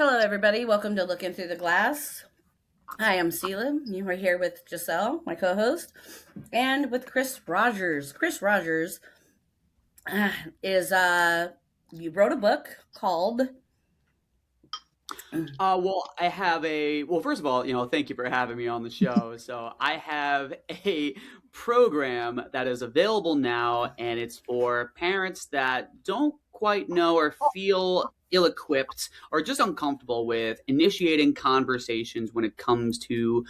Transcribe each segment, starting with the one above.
Hello, everybody. Welcome to Looking Through the Glass. I am Sela. You are here with Giselle, my co host, and with Chris Rogers. Chris Rogers is, you wrote a book called. I have first of all, thank you for having me on the show. So I have a program that is available now, and it's for parents that don't quite know or feel ill equipped or just uncomfortable with initiating conversations when it comes to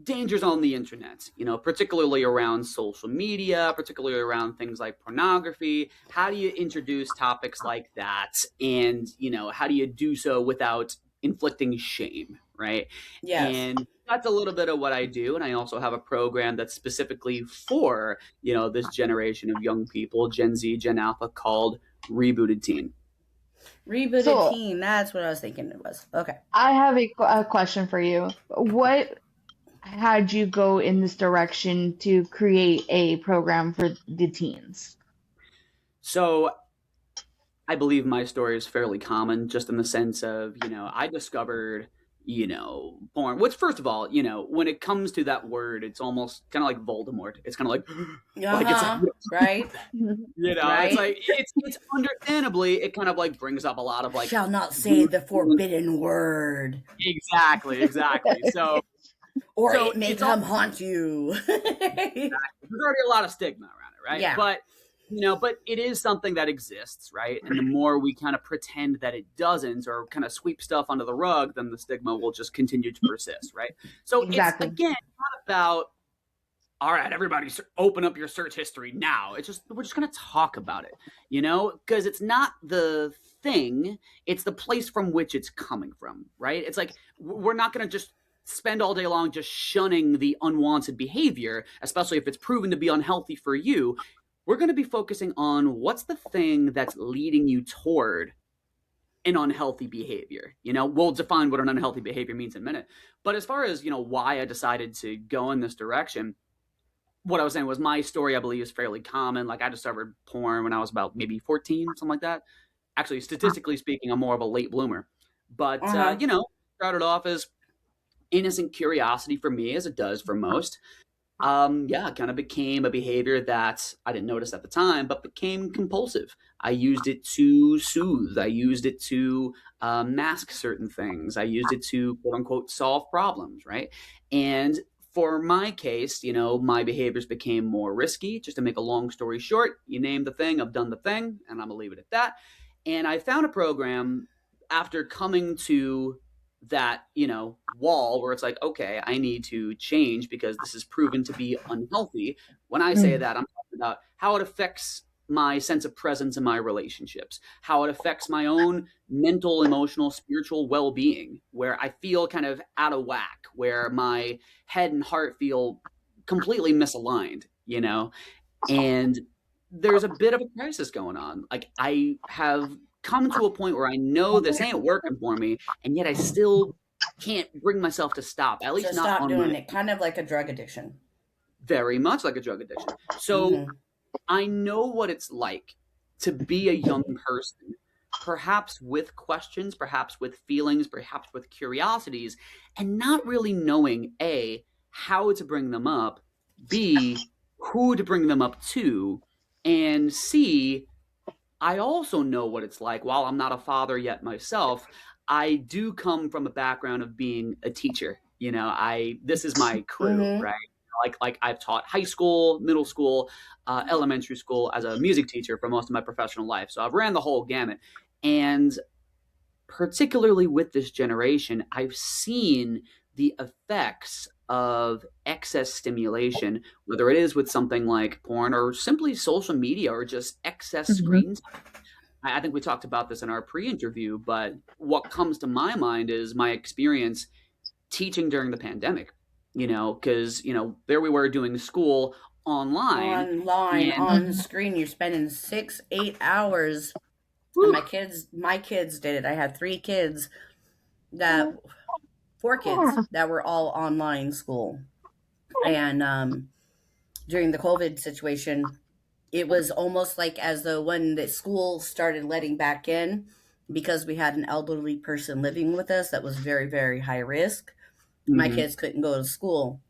dangers on the internet, particularly around social media, particularly around things like pornography. How do you introduce topics like that? And, how do you do so without inflicting shame, right? Yes. And that's a little bit of what I do. And I also have a program that's specifically for, this generation of young people, Gen Z, Gen Alpha, called Rebooted Teen. Rebooted So Teen. That's what I was thinking it was. Okay. I have a question for you. What had you go in this direction to create a program for the teens? So I believe my story is fairly common, just in the sense of, I discovered, porn. Which, first of all, when it comes to that word, it's almost kind of like Voldemort. It's kind of like, Uh like it's, huh. Right. it's Right. like it's understandably, it kind of like brings up a lot of like, Shall not say the forbidden word, exactly. or So it may it's all come haunt you. there's already a lot of stigma around it, right? Yeah. But it is something that exists, right? And the more we kind of pretend that it doesn't or kind of sweep stuff under the rug, then the stigma will just continue to persist, right? So it's Exactly. again not about, all right, everybody open up your search history now. It's just we're just going to talk about it, because it's not the thing, it's the place from which it's coming from, right? It's like we're not going to just spend all day long just shunning the unwanted behavior, especially if it's proven to be unhealthy for you. We're going to be focusing on what's the thing that's leading you toward an unhealthy behavior. We'll define what an unhealthy behavior means in a minute. But as far as, why I decided to go in this direction, what I was saying was my story, I believe, is fairly common. Like I discovered porn when I was about maybe 14, something like that. Actually, statistically speaking, I'm more of a late bloomer. But, Uh huh. started off as innocent curiosity for me, as it does for most. Yeah, it kind of became a behavior that I didn't notice at the time, but became compulsive. I used it to soothe. I used it to mask certain things. I used it to quote unquote solve problems, right? And for my case, my behaviors became more risky. Just to make a long story short, you name the thing, I've done the thing, and I'm gonna leave it at that. And I found a program after coming to that wall where it's like, okay, I need to change because this is proven to be unhealthy. When I say Mm. that, I'm talking about how it affects my sense of presence in my relationships, how it affects my own mental, emotional, spiritual well-being, where I feel kind of out of whack, where my head and heart feel completely misaligned, and there's a bit of a crisis going on. Like I have come to a point where I know this ain't working for me, and yet I still can't bring myself to stop, at So least not stop on my doing it. Kind of like a drug addiction. very much like a drug addiction. So Mm-hmm. I know what it's like to be a young person, perhaps with questions, perhaps with feelings, perhaps with curiosities, and not really knowing A, how to bring them up, B, who to bring them up to, and C, I also know what it's like. While I'm not a father yet myself, I do come from a background of being a teacher. I this is my crew, Mm-hmm. right? Like I've taught high school, middle school, elementary school as a music teacher for most of my professional life. So I've ran the whole gamut, and particularly with this generation, I've seen the effects of excess stimulation, whether it is with something like porn or simply social media or just excess Mhm. screen time. I think we talked about this in our pre-interview, but what comes to my mind is my experience teaching during the pandemic. Because there we were doing school online, Online, and on Mhm. screen, you're spending 6 8 hours. And whew, my kids did it. I had that 4 kids that were all online school. And during the COVID situation, it was almost like as though when the school started letting back in, because we had an elderly person living with us that was very, very high risk. My Hmm. kids couldn't go to school.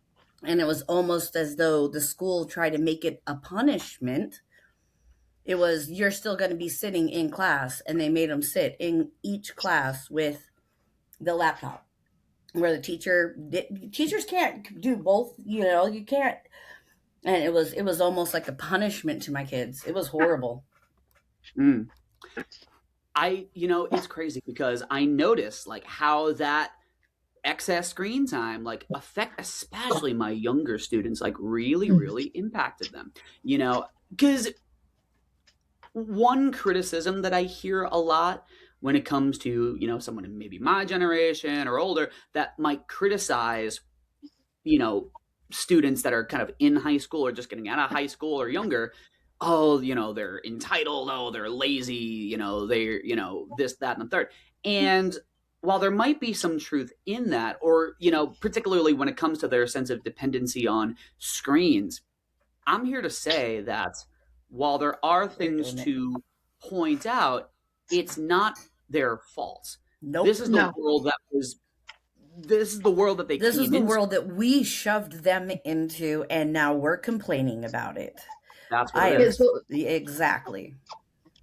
And it was almost as though the school tried to make it a punishment. It was, you're still going to be sitting in class. And they made them sit in each class with the laptop, where teachers can't do both, you can't. And it was almost like a punishment to my kids. It was horrible. Mm. It's crazy because I notice like how that excess screen time like affect especially my younger students like really really impacted them, because one criticism that I hear a lot when it comes to, someone in maybe my generation or older that might criticize, you know, students that are kind of in high school or just getting out of high school or younger. Oh, they're entitled. Oh, they're lazy. They're, this, that, and the third. And while there might be some truth in that, or, particularly when it comes to their sense of dependency on screens, I'm here to say that while there are They're things doing it. to point out, it's not their fault. Nope. No. This is the world that they This is came the into. world that we shoved them into, and now we're complaining about it. That's what I it am is. exactly.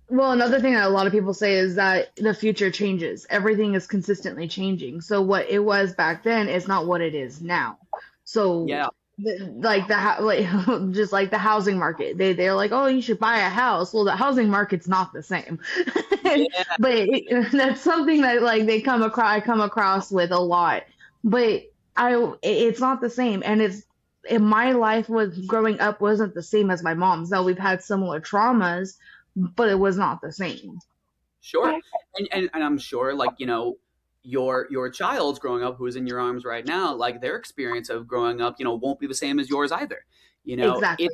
Well, another thing that a lot of people say is that the future changes. Everything is consistently changing. So what it was back then is not what it is now. So Yeah. like just like the housing market, they're like, oh, you should buy a house. Well, the housing market's not the same. Yeah. But that's something that like I come across with a lot. But it's not the same, and my life was growing up wasn't the same as my mom's. Now we've had similar traumas, but it was not the same. Sure. And I'm sure like, your child's growing up who's in your arms right now, like their experience of growing up, won't be the same as yours either. Exactly.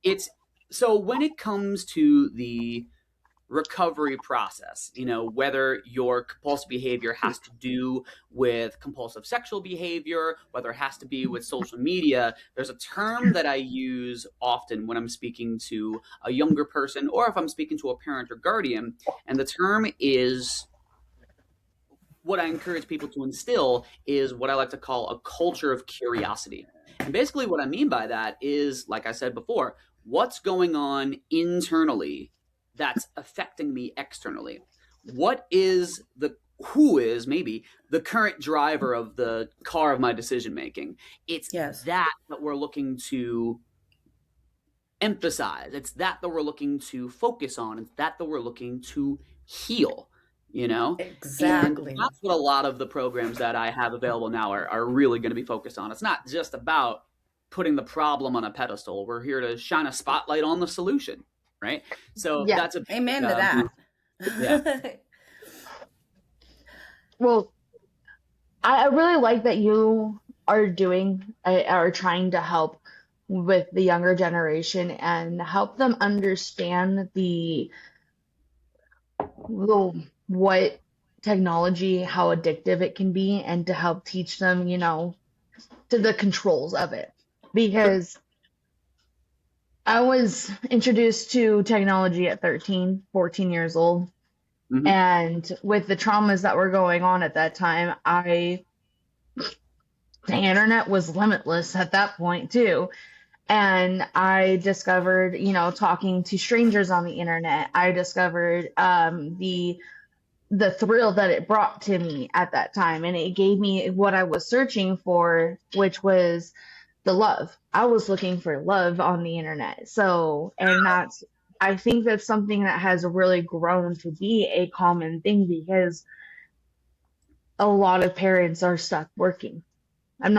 It's so when it comes to the recovery process, whether your compulsive behavior has to do with compulsive sexual behavior, whether it has to be with social media, there's a term that I use often when I'm speaking to a younger person or if I'm speaking to a parent or guardian. And the term is what I encourage people to instill is what I like to call a culture of curiosity. And basically, what I mean by that is, like I said before, what's going on internally that's affecting me externally? Who is maybe the current driver of the car of my decision making? It's Yes. that we're looking to emphasize. It's that we're looking to focus on. It's that we're looking to heal. And Exactly. that's what a lot of the programs that I have available now are really going to be focused on. It's not just about putting the problem on a pedestal. We're here to shine a spotlight on the solution, right? So Yeah. that's a Amen to that. Yeah. Well, I really like that you are trying to help with the younger generation and help them understand what technology, how addictive it can be, and to help teach them, to the controls of it. Because I was introduced to technology at 13, 14 years old. Mhm. And with the traumas that were going on at that time, the internet was limitless at that point too. And I discovered, talking to strangers on the internet, I discovered the thrill that it brought to me at that time. And it gave me what I was searching for, which was the love. I was looking for love on the internet. So, and I think that's something that has really grown to be a common thing because a lot of parents are stuck working. They're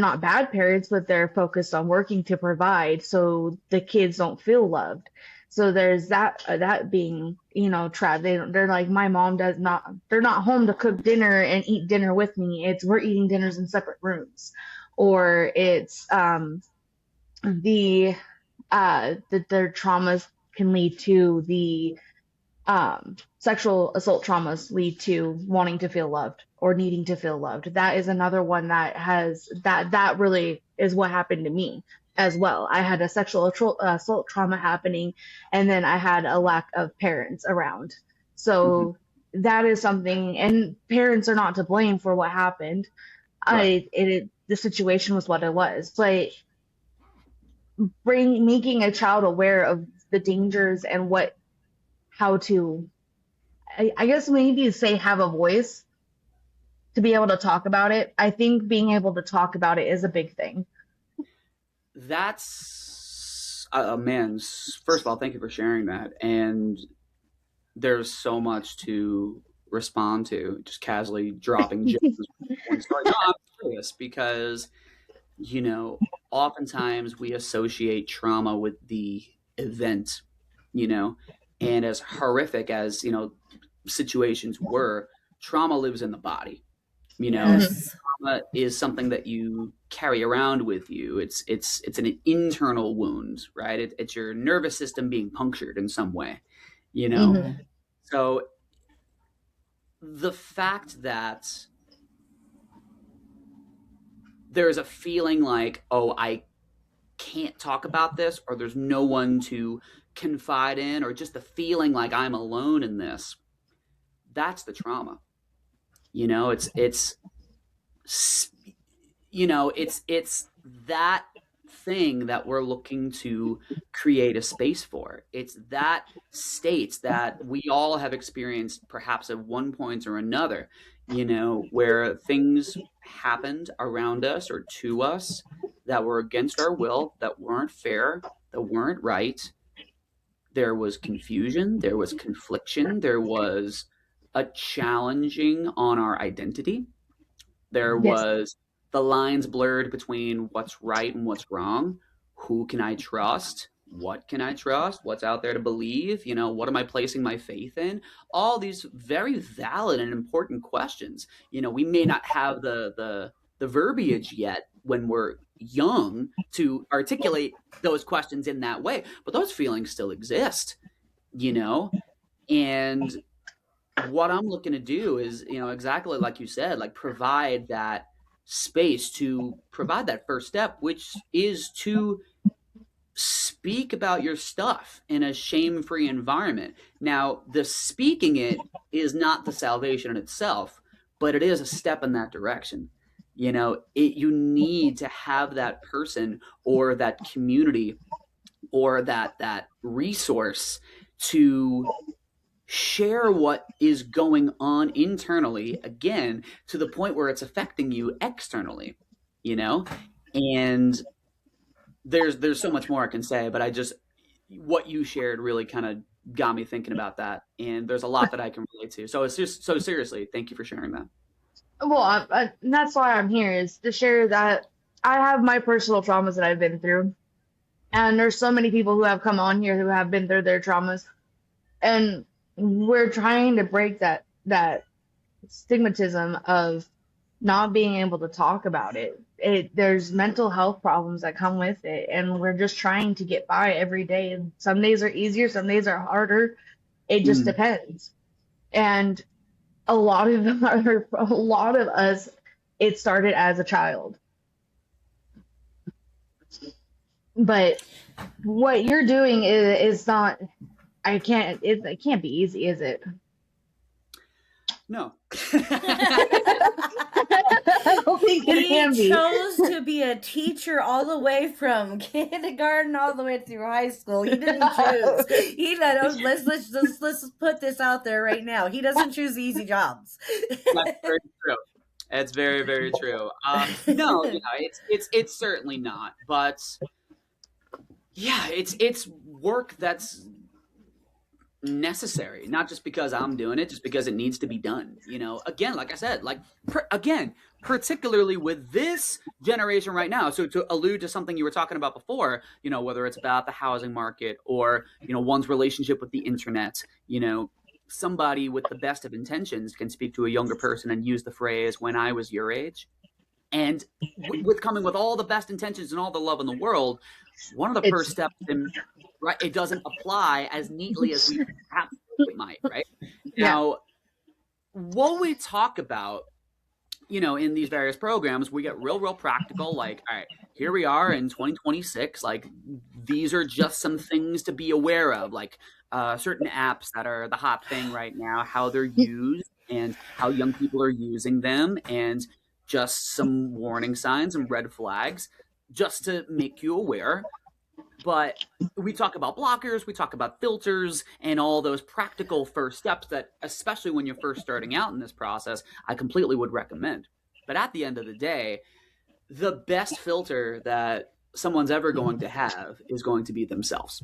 not bad parents, but they're focused on working to provide so the kids don't feel loved. So there's that being, trapped. They're like, my mom they're not home to cook dinner and eat dinner with me. We're eating dinners in separate rooms. Or it's, that their traumas can lead to sexual assault traumas lead to wanting to feel loved or needing to feel loved. That is another one that really is what happened to me as well. I had a sexual assault trauma happening, and then I had a lack of parents around. So that is something, and parents are not to blame for what happened. Right. The situation was what it was, but making a child aware of the dangers and how to, I guess maybe say have a voice to be able to talk about it. I think being able to talk about it is a big thing. That's man. First of all, thank you for sharing that. And there's so much to respond to. Just casually dropping gems. No, I'm curious because oftentimes we associate trauma with the event, and as horrific as situations were, trauma lives in the body. Yes. Trauma is something that you carry around with you. It's an internal wound, right? It's your nervous system being punctured in some way, you know. Mhm. So the fact that there's a feeling like, oh, I can't talk about this, or there's no one to confide in, or just the feeling like I'm alone in this, that's the trauma. It's that thing that we're looking to create a space for. It's that state that we all have experienced perhaps at one point or another, where things happened around us or to us that were against our will, that weren't fair, that weren't right. There was confusion, there was confliction, there was a challenging on our identity. There Yes. was the lines blurred between what's right and what's wrong. Who can I trust? What can I trust? What's out there to believe? What am I placing my faith in? All these very valid and important questions. We may not have the verbiage yet when we're young to articulate those questions in that way, but those feelings still exist, and what I'm looking to do is, exactly like you said, like provide that space, to provide that first step, which is to speak about your stuff in a shame-free environment. Now, the speaking it is not the salvation in itself, but it is a step in that direction. You need to have that person or that community or that resource to share what is going on internally, again, to the point where it's affecting you externally, and there's so much more I can say, but what you shared really kind of got me thinking about that, and there's a lot that I can relate to. So it's just, so seriously, thank you for sharing that. Well, that's why I'm here, is to share that I have my personal traumas that I've been through, and there's so many people who have come on here who have been through their traumas, and we're trying to break that stigmatism of not being able to talk about it. There's mental health problems that come with it, and we're just trying to get by every day. And some days are easier, some days are harder. It just depends. And a lot of us, it started as a child. But what you're doing is not. It can't be easy, is it? No. I don't think it can He be. chose to be a teacher all the way from kindergarten all the way through high school. He didn't choose. He let let's put this out there right now. He doesn't choose easy jobs. That's very true. It's very, very true. No, it's certainly not, but yeah, it's work that's necessary, not just because I'm doing it, just because it needs to be done. Again, like I said, particularly with this generation right now. So to allude to something you were talking about before, whether it's about the housing market or, one's relationship with the internet, somebody with the best of intentions can speak to a younger person and use the phrase, when I was your age. And with coming with all the best intentions and all the love in the world, one of the first steps in, right, it doesn't apply as neatly as we perhaps might, right? Now, what we talk about, in these various programs, we get real practical, like, all right, here we are in 2026, like, these are just some things to be aware of, like certain apps that are the hot thing right now, how they're used and how young people are using them, and just some warning signs and red flags just to make you aware. But we talk about blockers, we talk about filters, and all those practical first steps that, especially when you're first starting out in this process, I completely would recommend. But at the end of the day, the best filter that someone's ever going to have is going to be themselves.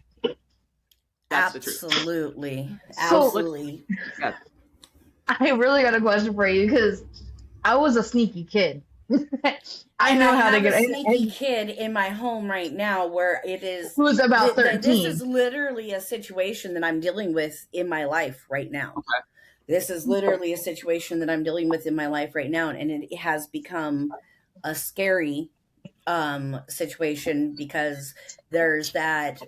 That's the truth. Absolutely. So- Absolutely. Yeah. I really got a question for you because I was a sneaky kid. I And know I how to have get a it. sneaky kid in my home right now where it is Who's about this 13. is literally a situation that I'm dealing with in my life right now. Okay. This is literally a situation that I'm dealing with in my life right now, and it has become a scary situation because there's that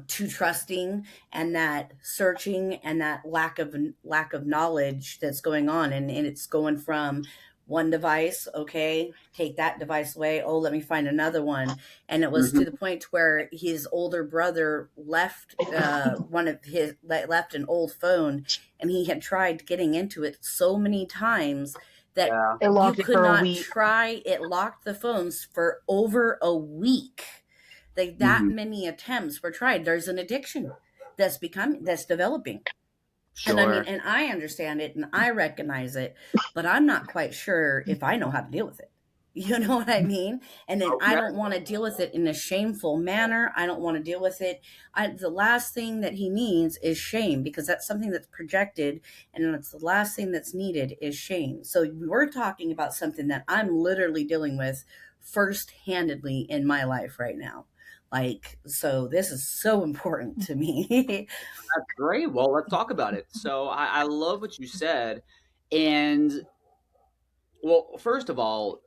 too trusting and that searching and that lack of knowledge that's going on, and it's going from one device, okay, take that device away, oh, let me find another one. And it was to the point where his older brother left left an old phone, and he had tried getting into it so many times that Yeah. It locked you it could for a not week. try. It locked the phones for over a week. Like that Mhm. many attempts were tried. There's an addiction that's developing. Sure. And I mean, and I understand it and I recognize it, but I'm not quite sure if I know how to deal with it. You know what I mean? And then I Okay. don't want to deal with it in a shameful manner. I don't want to deal with it. The last thing that he needs is shame, because that's something that's projected, and that's the last thing that's needed is shame. So we're talking about something that I'm literally dealing with first-handedly in my life right now. Like, so this is so important to me. That's great. Well, let's talk about it. So I love what you said. And, well, first of all,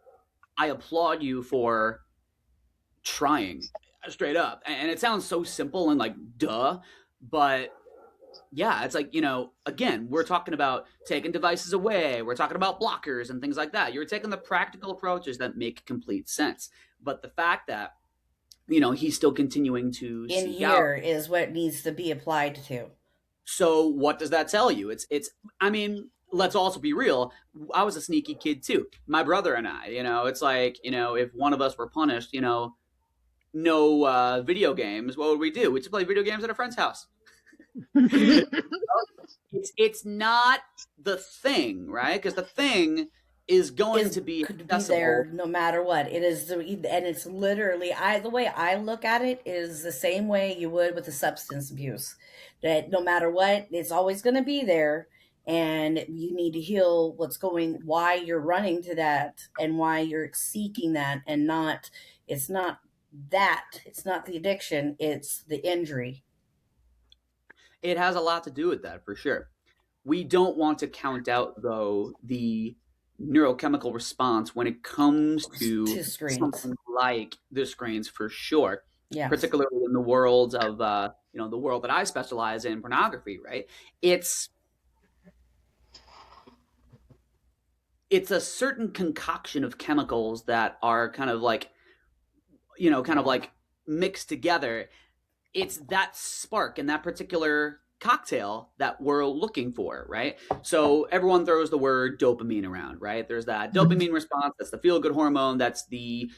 I applaud you for trying straight up. And it sounds so simple and like, duh. But yeah, it's like, again, we're talking about taking devices away. We're talking about blockers and things like that. You're taking the practical approaches that make complete sense. But the fact that, he's still continuing to In seek out. here is what needs to be applied to. So what does that tell you? I mean, let's also be real. I was a sneaky kid too. My brother and I, it's like, if one of us were punished, no video games, what would we do? We'd just play video games at a friend's house. It's not the thing, right? Because the thing is going to be could be accessible. there no matter what. It is and it's literally the way I look at it is the same way you would with the substance abuse. That no matter what, it's always going to be there, and you need to heal why you're running to that and why you're seeking that, and it's not the addiction, it's the injury. It has a lot to do with that, for sure. We don't want to count out, though, the neurochemical response when it comes to screens. something like the screens, for sure. Yeah. Particularly in the world of, the world that I specialize in, pornography, right? It's a certain concoction of chemicals that are kind of like mixed together. It's that spark in that particular cocktail that we're looking for, right? So everyone throws the word dopamine around, right? There's that dopamine response. That's the feel-good hormone. That's the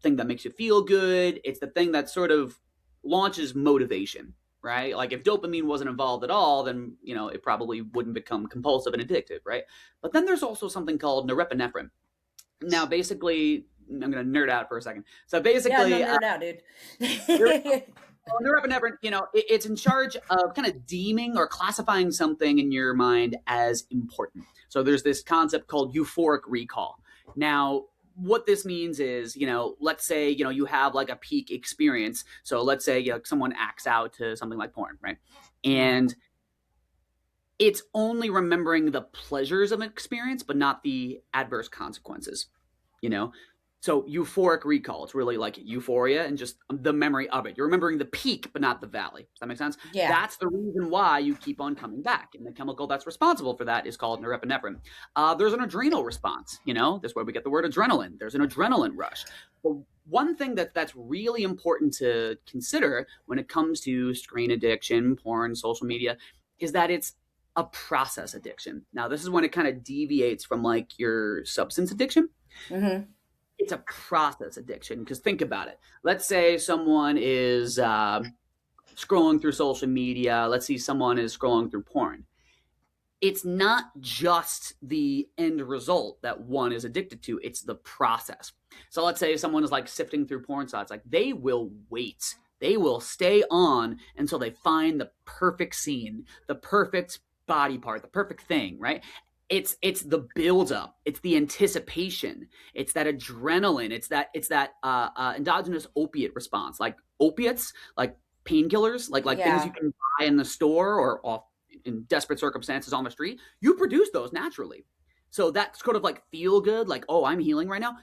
thing that makes you feel good. It's the thing that sort of launches motivation, right? Like if dopamine wasn't involved at all, then, it probably wouldn't become compulsive and addictive, right? But then there's also something called norepinephrine. Now, basically, I'm going to nerd out for a second. So basically... Yeah, no, nerd out, dude. Norepinephrine, it's in charge of kind of deeming or classifying something in your mind as important. So there's this concept called euphoric recall. Now, what this means is, let's say, you have like a peak experience. So let's say someone acts out to something like porn, right? And it's only remembering the pleasures of an experience, but not the adverse consequences, So euphoric recall, it's really like euphoria and just the memory of it. You're remembering the peak, but not the valley. Does that make sense? Yeah. That's the reason why you keep on coming back. And the chemical that's responsible for that is called Norepinephrine. There's an adrenal response, That's where we get the word adrenaline. There's an adrenaline rush. But one thing that's really important to consider when it comes to screen addiction, porn, social media, is that it's a process addiction. Now, this is when it kind of deviates from like your substance addiction. Mm-hmm. It's a process addiction because think about it. Let's say someone is scrolling through social media. Let's see someone is scrolling through porn. It's not just the end result that one is addicted to, it's the process. So let's say someone is like sifting through porn sites, like they will wait. They will stay on until they find the perfect scene, the perfect body part, the perfect thing, right? It's the buildup, it's the anticipation, it's that adrenaline, it's that endogenous opiate response, like opiates, like painkillers, like things you Yeah. can buy in the store or off in desperate circumstances on the street, you produce those naturally. So that's sort of like feel good, like, oh, I'm healing right now.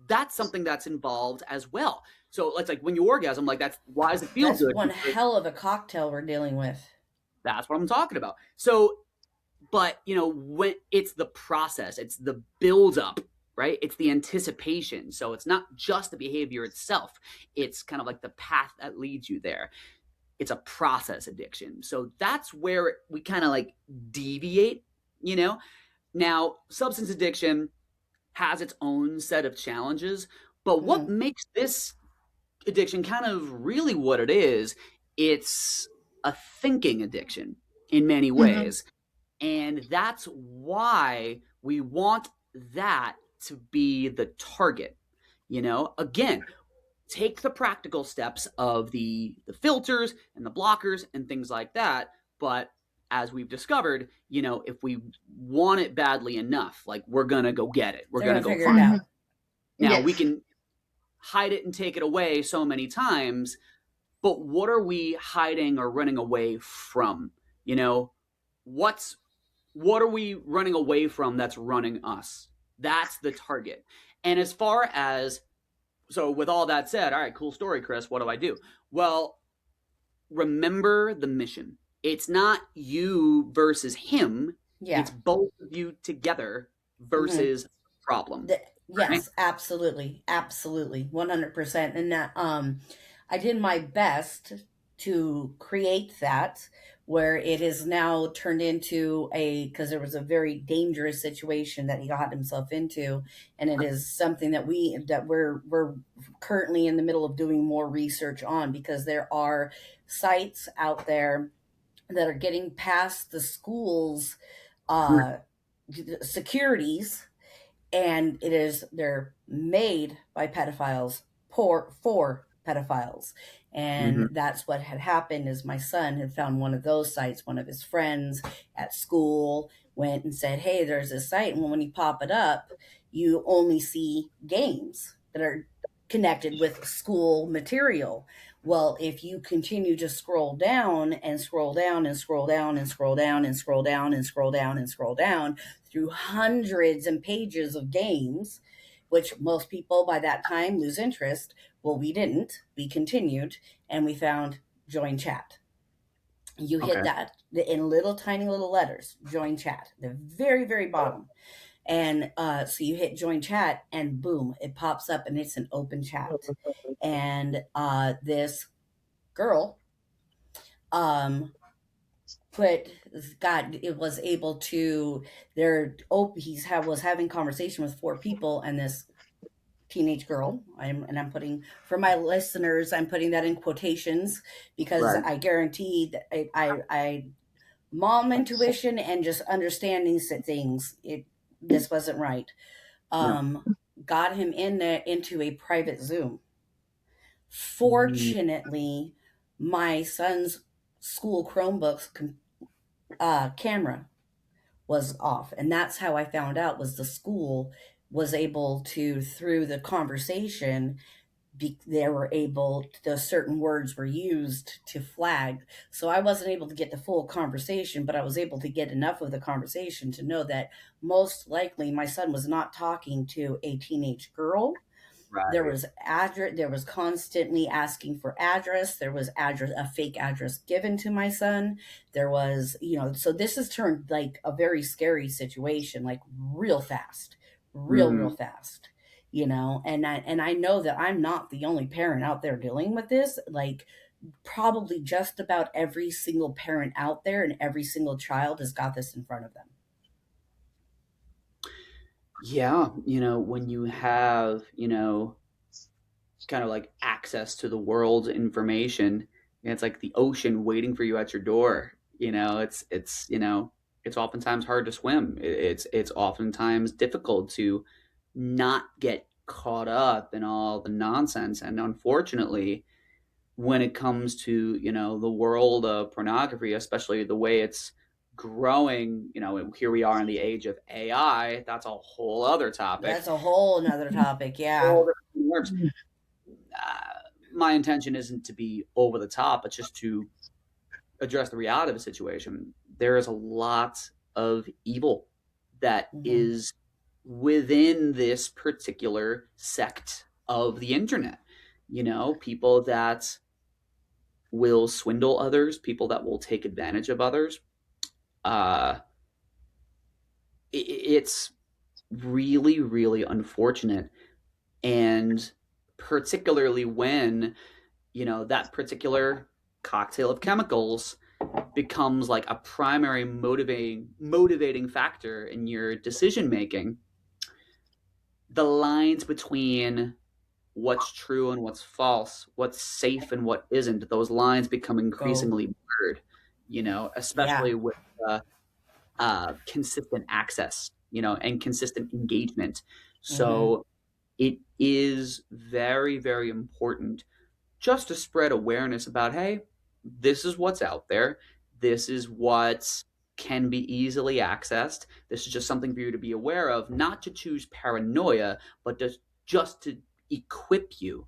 That's something that's involved as well. So it's like when you orgasm, like that's why does it feel That's good? one Because hell of a cocktail we're dealing with. that's what I'm talking about. So, but when it's the process, it's the buildup, right? It's the anticipation. So it's not just the behavior itself. It's kind of like the path that leads you there. It's a process addiction. So that's where we kind of like deviate, you know? Now, substance addiction has its own set of challenges, but what Mm-hmm. makes this addiction kind of really what it is, it's a thinking addiction in many Hmm. ways. And that's why we want that to be the target. Again, take the practical steps of the filters and the blockers and things like that. But as we've discovered, if we want it badly enough, like we're going to go get it. We're They're going to gonna go figure it find it. Hmm. out. Now we Yes. can hide it and take it away so many times, but what are we hiding or running away from? You know, what's what are we running away from that's running us? That's the target. And as far as so with all that said, all right, cool story, Chris. What do I do? Well, remember the mission. It's not you versus him. Yeah. It's both of you together Mm-hmm. versus problem. Right? Yes, absolutely, absolutely, 100%. And that, I did my best to create that where it is now turned into because there was a very dangerous situation that he got himself into, and it is something that we're currently in the middle of doing more research on because there are sites out there that are getting past the schools uh securities, and they're made by pedophiles for pedophiles. Mm-hmm. And that's what had happened is my son had found one of those sites. One of his friends at school went and said, hey, there's this site, and when you pop it up you only see games that are connected with school material. Well, if you continue to scroll down and scroll down and scroll down and scroll down and scroll down and scroll down and scroll down through hundreds and pages of games, which most people by that time lose interest. Well, we didn't. We continued and we found join chat. You hit Okay. that in little tiny little letters, join chat, the very, very bottom. And so you hit join chat and boom, it pops up and it's an open chat. And this girl um, put God, it was able to was having conversation with four people, and this teenage girl, I'm putting, for my listeners, I'm putting that in quotations because Right. I guarantee that I mom intuition and just understanding things, this wasn't right. No. um got him in there into a private Zoom. Mm, Fortunately, my son's school Chromebooks camera was off, and that's how I found out was the school was able to, through the conversation, they were able, the certain words were used to flag. So I wasn't able to get the full conversation, but I was able to get enough of the conversation to know that most likely my son was not talking to a teenage girl. There right. was address, there was constantly asking for address, there was address, a fake address given to my son. There was, so this has turned like a very scary situation, like real fast, real Hmm. fast. and I know that I'm not the only parent out there dealing with this. Like, probably just about every single parent out there and every single child has got this in front of them. Yeah, when you have, kind of like access to the world's information, it's like the ocean waiting for you at your door. It's oftentimes hard to swim. It's oftentimes difficult to not get caught up in all the nonsense. And unfortunately, when it comes to the world of pornography, especially the way it's growing, here we are in the age of AI. That's a whole other topic. That's a whole nother topic. Yeah. My intention isn't to be over the top, but just to address the reality of the situation. There is a lot of evil that is within this particular sect of the internet. People that will swindle others, people that will take advantage of others. It's really, really unfortunate. And particularly when, that particular cocktail of chemicals becomes like a primary motivating factor in your decision making, the lines between what's true and what's false, what's safe and what isn't, those lines become increasingly blurred, especially with consistent access, and consistent engagement. So it is very, very important just to spread awareness about, hey, this is what's out there. This is what can be easily accessed. This is just something for you to be aware of, not to choose paranoia, but just to equip you,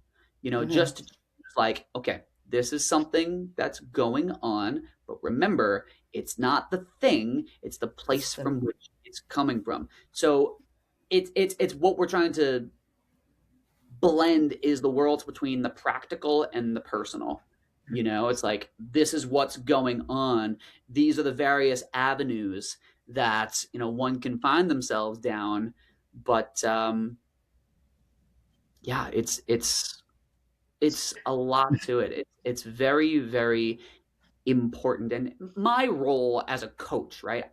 just to choose like, okay, this is something that's going on, but remember, it's not the thing, it's the place from which it's coming from. So it's what we're trying to blend is the worlds between the practical and the personal. It's like, this is what's going on. These are the various avenues that, one can find themselves down. But yeah, it's a lot to it. It's very, very important. And my role as a coach, right?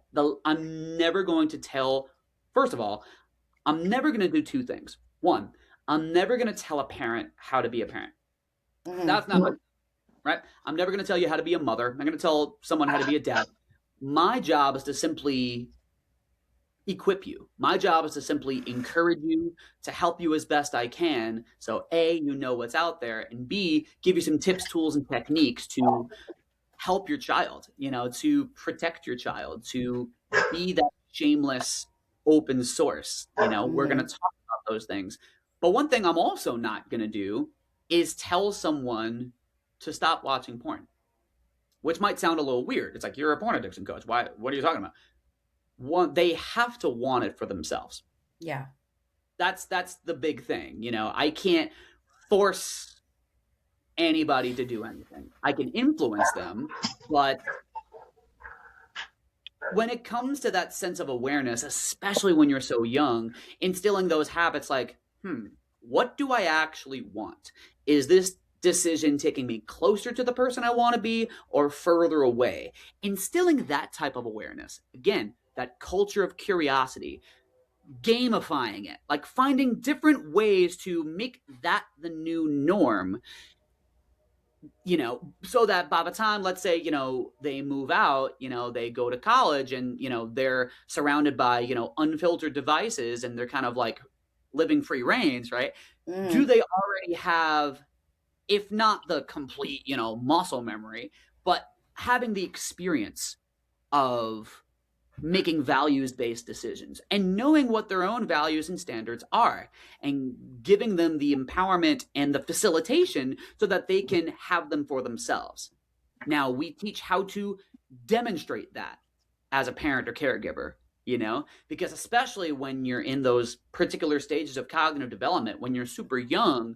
I'm never going to tell, first of all, I'm never going to do two things. One, I'm never going to tell a parent how to be a parent. That's not my, right? I'm never going to tell you how to be a mother. I'm not going to tell someone how to be a dad. My job is to simply equip you. My job is to simply encourage you, to help you as best I can. So A, what's out there, and B, give you some tips, tools, and techniques to help your child, to protect your child, to be that shameless open source. We're going to talk about those things. But one thing I'm also not going to do is tell someone to stop watching porn, which might sound a little weird. It's like, you're a porn addiction coach. Why? What are you talking about? They have to want it for themselves. Yeah. That's the big thing. I can't force anybody to do anything. I can influence them, but when it comes to that sense of awareness, especially when you're so young, instilling those habits like, what do I actually want? Is this decision taking me closer to the person I want to be or further away? Instilling that type of awareness, again, that culture of curiosity, gamifying it, like finding different ways to make that the new norm, so that by the time, let's say, they move out, they go to college and, they're surrounded by, unfiltered devices and they're kind of like living free reigns, right? Do they already have, if not the complete, muscle memory, but having the experience of making values-based decisions and knowing what their own values and standards are and giving them the empowerment and the facilitation so that they can have them for themselves. Now, we teach how to demonstrate that as a parent or caregiver, because especially when you're in those particular stages of cognitive development, when you're super young,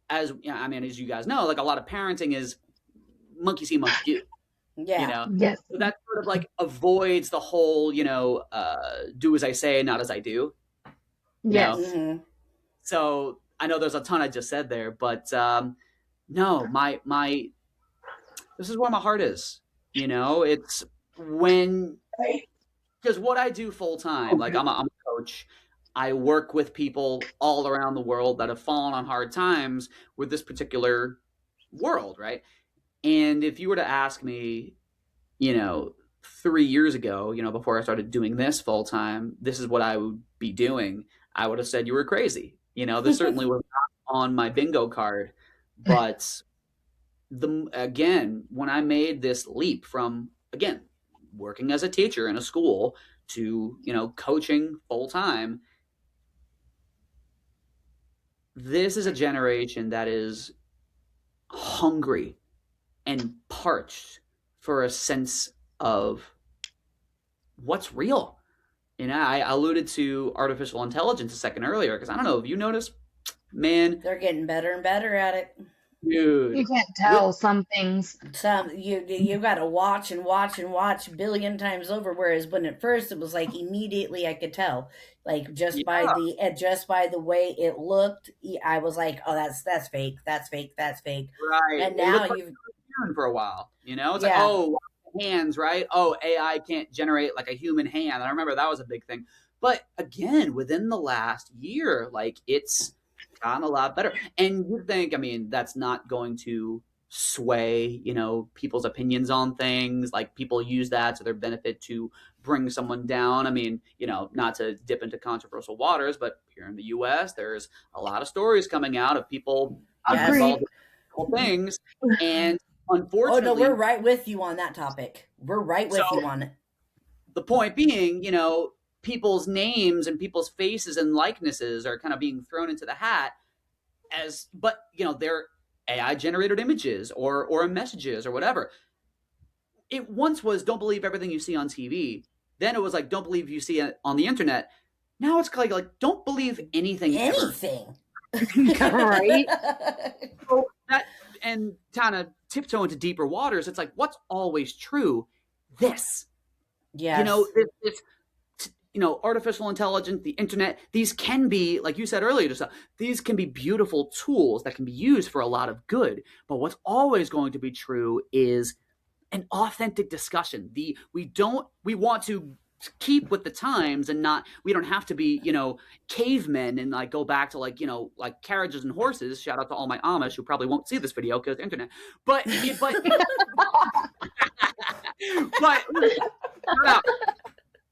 as you guys know, like a lot of parenting is monkey see, monkey do. Yeah. Yes. So that sort of like avoids the whole, do as I say, not as I do. Yes. So I know there's a ton I just said there, but no, my this is where my heart is. It's when because what I do full time, like I'm a coach. I work with people all around the world that have fallen on hard times with this particular world, right? And if you were to ask me, you know, 3 years ago, before I started doing this full time, this is what I would be doing, I would have said you were crazy. This certainly was not on my bingo card. But again, when I made this leap from, again, working as a teacher in a school to, coaching full time, this is a generation that is hungry and parched for a sense of what's real. I alluded to artificial intelligence a second earlier because I don't know if you noticed, man, They're getting better and better at it. dude, You can't tell some things. Some you got to watch and watch and watch a billion times over. Whereas when at first it was like immediately I could tell, like just by the way it looked, I was like, oh, that's fake, that's fake, that's fake. right. And It now looked like you've for a while. It's like, yeah, oh, hands, right? Oh, AI can't generate like a human hand. I remember that was a big thing. But again, within the last year, like it's gotten a lot better. And you think, I mean, that's not going to sway, people's opinions on things. Like people use that to their benefit to bring someone down. I mean, not to dip into controversial waters, but here in the US, there's a lot of stories coming out of people Agreed. involved in things. And oh unfortunately, no, we're right with you on that topic. We're right with you on it. the point being, people's names and people's faces and likenesses are kind of being thrown into the hat but they're AI generated images or messages or whatever. It once was don't believe everything you see on TV. Then it was like don't believe you see it on the internet. Now it's like don't believe anything ever. Right? So that, and kind of tiptoe into deeper waters, it's like what's always true? This. Yes. This artificial intelligence, the internet, these can be, like you said earlier, these can be beautiful tools that can be used for a lot of good. But what's always going to be true is an authentic discussion. We want to keep with the times and we don't have to be, cavemen and like go back to like carriages and horses. Shout out to all my Amish who probably won't see this video because internet. But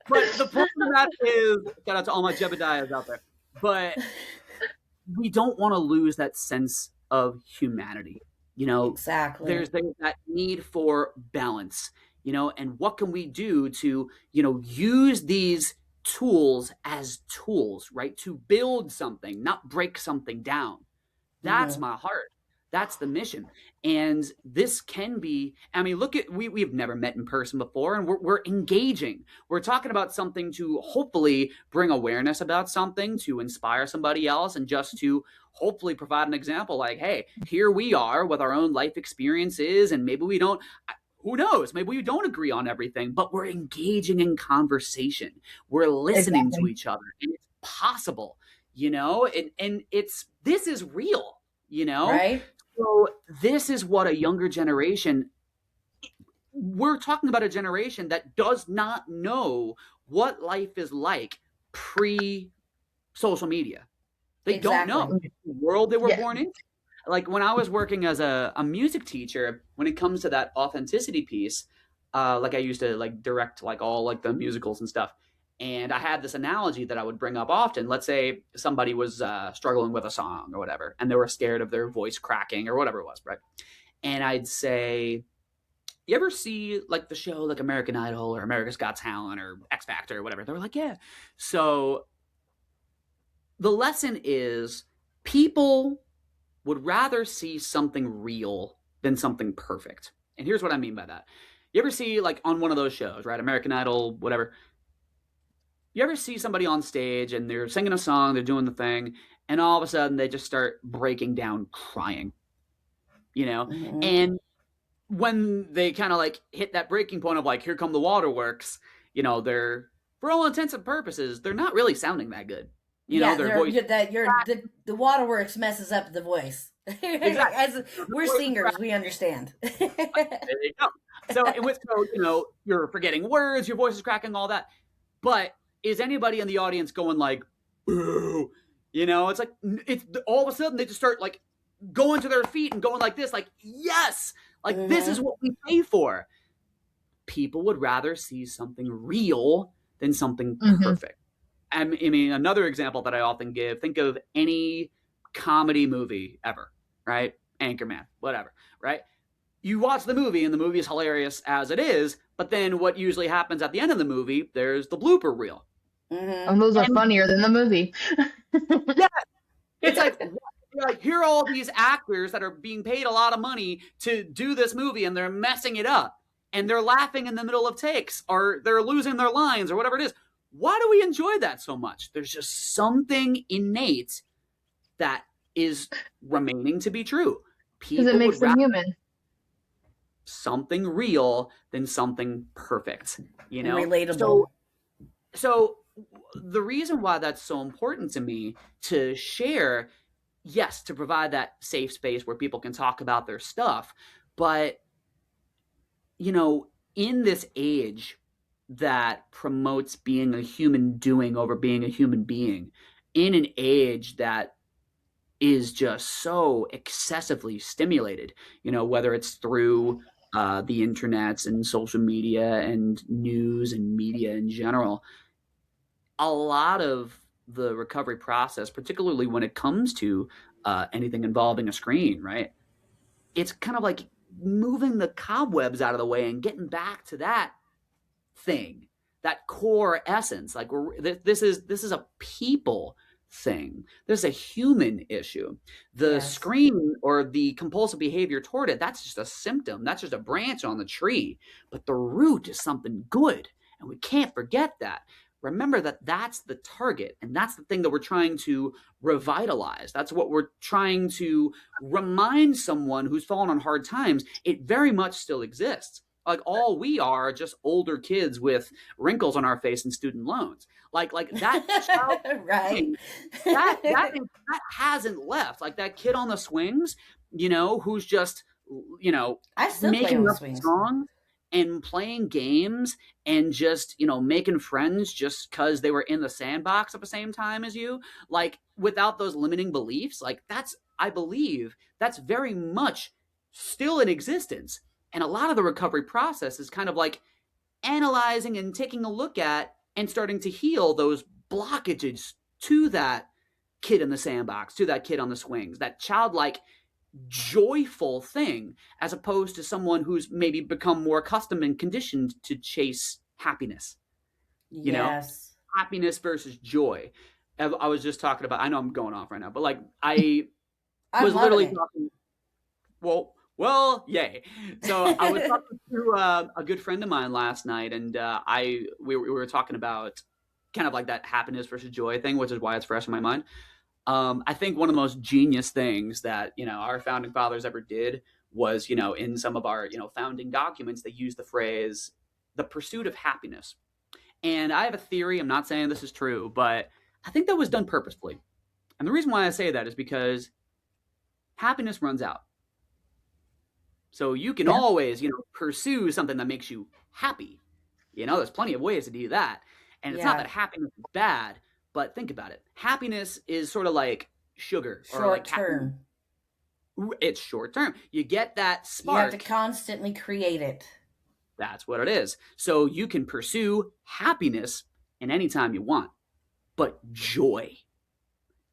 but the point of that is, shout out to all my Jebediahs out there, but we don't want to lose that sense of humanity. Exactly. There's that need for balance, and what can we do to, use these tools as tools, right? To build something, not break something down. That's my heart. That's the mission. And this can be, I mean, look at, we've never met in person before and we're engaging. We're talking about something to hopefully bring awareness about something, to inspire somebody else, and just to hopefully provide an example like, hey, here we are with our own life experiences, and maybe we don't, who knows, maybe we don't agree on everything, but we're engaging in conversation. We're listening to each other, and it's possible, and this is real, Right. So this is what a younger generation, we're talking about a generation that does not know what life is like pre-social media. They don't know the world they were born into. Like when I was working as a music teacher, when it comes to that authenticity piece, like I used to like direct like all like the musicals and stuff. And I had this analogy that I would bring up often. Let's say somebody was struggling with a song or whatever, and they were scared of their voice cracking or whatever it was, right? And I'd say, you ever see like the show like American Idol or America's Got Talent or X Factor or whatever? They were like, yeah. So the lesson is people would rather see something real than something perfect. And here's what I mean by that. You ever see like on one of those shows, right? American Idol, whatever. You ever see somebody on stage and they're singing a song, they're doing the thing, and all of a sudden they just start breaking down crying, And when they kind of like hit that breaking point of like, here come the waterworks, they're, for all intents and purposes, they're not really sounding that good. Yeah, their voice. the waterworks messes up the voice. Exactly. As we're voice singers, we understand. There you go. So, you're forgetting words, your voice is cracking, all that. But is anybody in the audience going like, boo? It's like, it's all of a sudden they just start like going to their feet and going like this, like, yes, like this is what we pay for. People would rather see something real than something perfect. I mean, another example that I often give, think of any comedy movie ever, right? Anchorman, whatever, right? You watch the movie and the movie is hilarious as it is, but then what usually happens at the end of the movie, there's the blooper reel. And those are funnier than the movie. Yeah. It's like, here are all these actors that are being paid a lot of money to do this movie and they're messing it up and they're laughing in the middle of takes or they're losing their lines or whatever it is. Why do we enjoy that so much? There's just something innate that is remaining to be true. Because it makes them human. Something real than something perfect, Relatable. So the reason why that's so important to me to share, yes, to provide that safe space where people can talk about their stuff, but in this age that promotes being a human doing over being a human being, in an age that is just so excessively stimulated, whether it's through the internets and social media and news and media in general, a lot of the recovery process, particularly when it comes to anything involving a screen, right? It's kind of like moving the cobwebs out of the way and getting back to that thing, that core essence. Like this is a people thing. There's a human issue. The screen or the compulsive behavior toward it, that's just a symptom. That's just a branch on the tree. But the root is something good. And we can't forget that. Remember that that's the target. And that's the thing that we're trying to revitalize. That's what we're trying to remind someone who's fallen on hard times. It very much still exists. Like all we are just older kids with wrinkles on our face and student loans. Like that child right. that hasn't left. Like that kid on the swings, who's just I still making up songs and playing games and just making friends just because they were in the sandbox at the same time as you, like without those limiting beliefs. Like I believe that's very much still in existence. And a lot of the recovery process is kind of like analyzing and taking a look at and starting to heal those blockages to that kid in the sandbox, to that kid on the swings, that childlike, joyful thing, as opposed to someone who's maybe become more accustomed and conditioned to chase happiness. Happiness versus joy. I was just talking about, I know I'm going off right now, but like I was literally talking, well, yay. So I was talking to a good friend of mine last night, and we were talking about kind of like that happiness versus joy thing, which is why it's fresh in my mind. I think one of the most genius things that, our founding fathers ever did was, in some of our, founding documents, they use the phrase, the pursuit of happiness. And I have a theory, I'm not saying this is true, but I think that was done purposefully. And the reason why I say that is because happiness runs out. So you can always, pursue something that makes you happy. There's plenty of ways to do that. And it's not that happiness is bad, but think about it. Happiness is sort of like sugar. Short term. It's short term. You get that spark. You have to constantly create it. That's what it is. So you can pursue happiness in any time you want. But joy,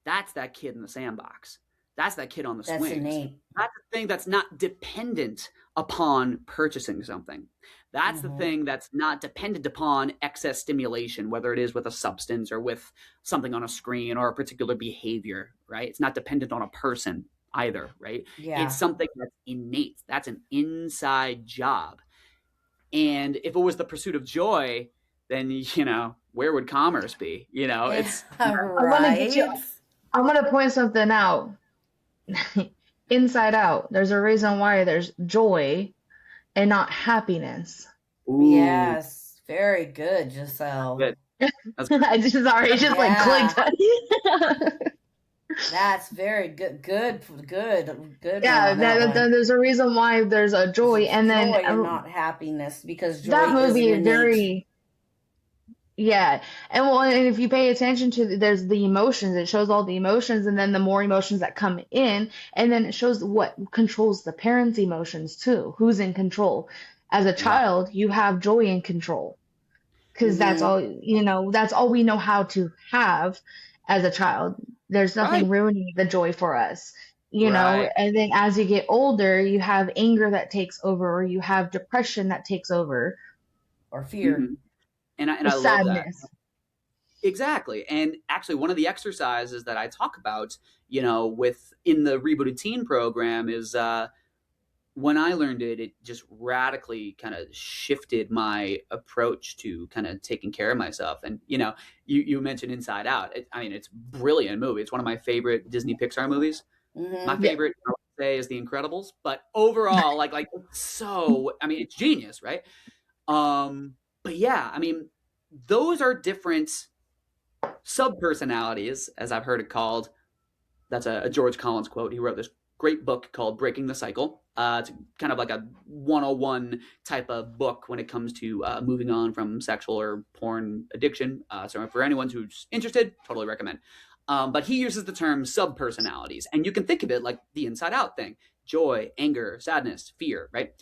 that's that kid in the sandbox. That's that kid on the swings. Innate. That's the thing that's not dependent upon purchasing something. That's the thing that's not dependent upon excess stimulation, whether it is with a substance or with something on a screen or a particular behavior, right? It's not dependent on a person either, right? Yeah. It's something that's innate. That's an inside job. And if it was the pursuit of joy, then, where would commerce be? It's right. I'm going to point something out. Inside Out, there's a reason why there's joy and not happiness. Ooh. Yes, very good, Giselle. Good. That's I just sorry, it just like Yeah. clicked. That's very good one Yeah, on that one. there's a reason why there's a Because joy, it's and then joy and not happiness, because that joy is an movie innate. very. Yeah, and well, and if you pay attention to there's the emotions, it shows all the emotions, and then the more emotions that come in, and then it shows what controls the parents' emotions too, who's in control. As a right. child, you have joy and control because that's Mm-hmm. all, that's all we know how to have as a child. There's Right. nothing ruining the joy for us, Right. and then as you get older, you have anger that takes over, or you have depression that takes over, Or fear. Hmm. And or I love that. sadness. Exactly. And actually, one of the exercises that I talk about, with in the rebooted teen program is when I learned it, it just radically kind of shifted my approach to kind of taking care of myself. And you mentioned Inside Out. I mean, it's a brilliant movie. It's one of my favorite Disney Pixar movies. My Mm-hmm. Yeah. favorite, I would say, is The Incredibles. But overall, so I mean, it's genius, right? But yeah, I mean, those are different subpersonalities, as I've heard it called. That's a George Collins quote. He wrote this great book called Breaking the Cycle. It's kind of like a 101 type of book when it comes to moving on from sexual or porn addiction. So for anyone who's interested, totally recommend. But he uses the term subpersonalities, and you can think of it like the Inside Out thing: joy, anger, sadness, fear, right?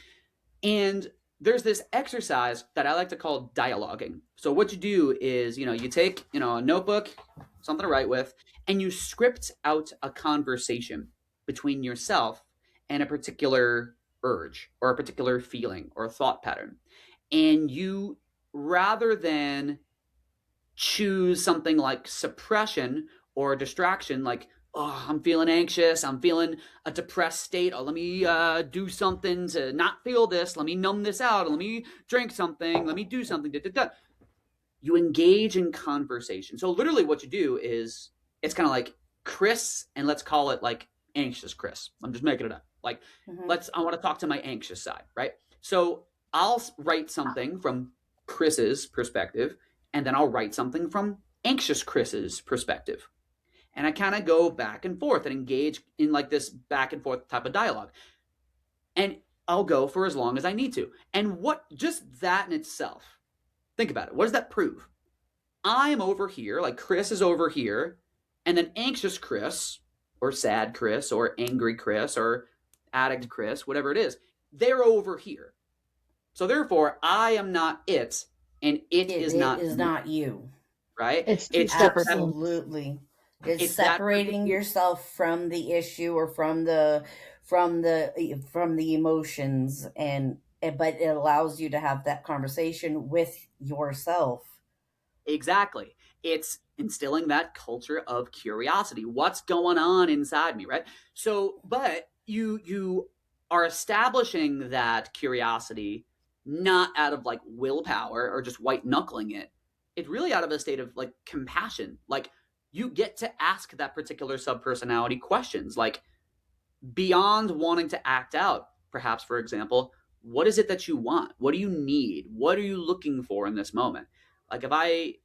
And there's this exercise that I like to call dialoguing. So what you do is, you take, a notebook, something to write with, and you script out a conversation between yourself and a particular urge or a particular feeling or thought pattern. And you, rather than choose something like suppression or distraction, like, oh, I'm feeling anxious, I'm feeling a depressed state, oh, let me do something to not feel this, let me numb this out, let me drink something, let me do something, da, da, da. You engage in conversation. So literally what you do is, it's kind of like Chris, and let's call it like anxious Chris. I'm just making it up. Like, Mm-hmm. I want to talk to my anxious side, right? So I'll write something from Chris's perspective, and then I'll write something from anxious Chris's perspective. And I kind of go back and forth and engage in like this back and forth type of dialogue. And I'll go for as long as I need to. And what, just that in itself, think about it. What does that prove? I'm over here, like Chris is over here, and then anxious Chris, or sad Chris, or angry Chris, or addict Chris, whatever it is, they're over here. So therefore, I am not it, and it is It not is me, not you. right? It's two It's just separate things. Absolutely. It's it's that separating yourself from the issue, or from the emotions, but it allows you to have that conversation with yourself. exactly. It's instilling that culture of curiosity. What's going on inside me, right? So, but you are establishing that curiosity not out of like willpower or just white knuckling it. It's really out of a state of like compassion. Like, you get to ask that particular subpersonality questions, like beyond wanting to act out. Perhaps, for example, what is it that you want? What do you need? What are you looking for in this moment? Like, if I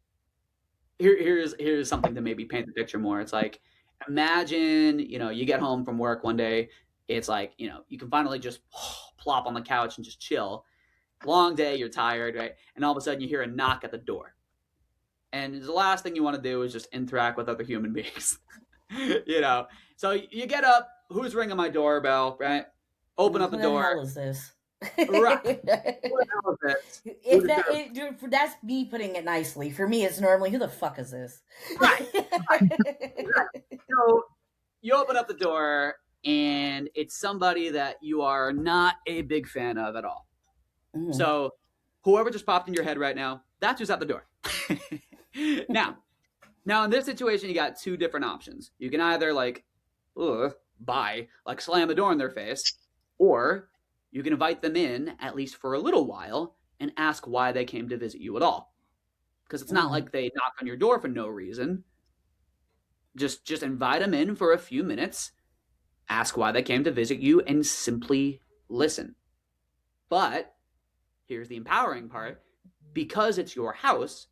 here's something to maybe paint the picture more. It's like, imagine, you get home from work one day. It's like, you can finally just plop on the couch and just chill. Long day, you're tired, right? And all of a sudden you hear a knock at the door. And the last thing you want to do is just interact with other human beings. So you get up, who's ringing my doorbell, right? Open up Who the the door. hell is this? Right. Who the hell is this? Who's That's me putting it nicely. For me, it's normally, who the fuck is this? Right. So you open up the door, and it's somebody that you are not a big fan of at all. Mhm. So whoever just popped in your head right now, that's who's at the door. Now in this situation, you got two different options. You can either like, bye, like slam the door in their face, or you can invite them in, at least for a little while, and ask why they came to visit you at all. Because it's not like they knock on your door for no reason. Just invite them in for a few minutes, ask why they came to visit you, and simply listen. But here's the empowering part. Because it's your house,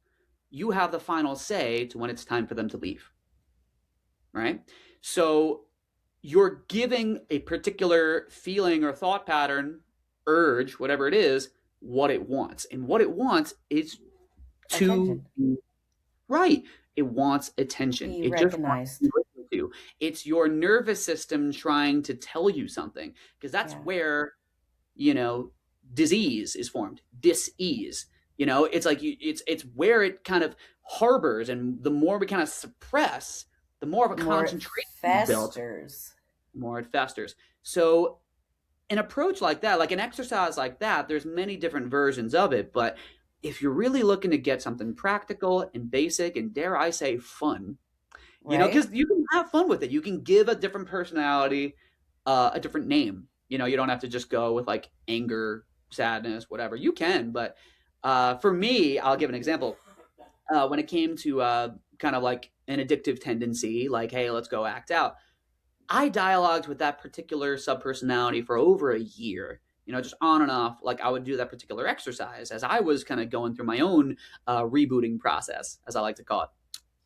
you have the final say to when it's time for them to leave, right? So you're giving a particular feeling or thought pattern, urge, whatever it is, what it wants. And what it wants is to, Attention. right, it wants attention. Be It just wants to recognized. be listened to. It's your nervous system trying to tell you something, because that's Yeah. where, you know, disease is formed, dis-ease. You know, it's like it's where it kind of harbors, and the more we kind of suppress, the more of a More it concentration built, festers. more it festers. So an approach like that, like an exercise like that, there's many different versions of it, but if you're really looking to get something practical and basic and, dare I say, fun, you know, Right? because you can have fun with it. You can give a different personality a different name. You know, you don't have to just go with like anger, sadness, whatever. You can, but for me, I'll give an example. When it came to kind of like an addictive tendency, like, hey, let's go act out, I dialogued with that particular subpersonality for over a year. You know, just on and off. Like, I would do that particular exercise as I was kind of going through my own rebooting process, as I like to call it.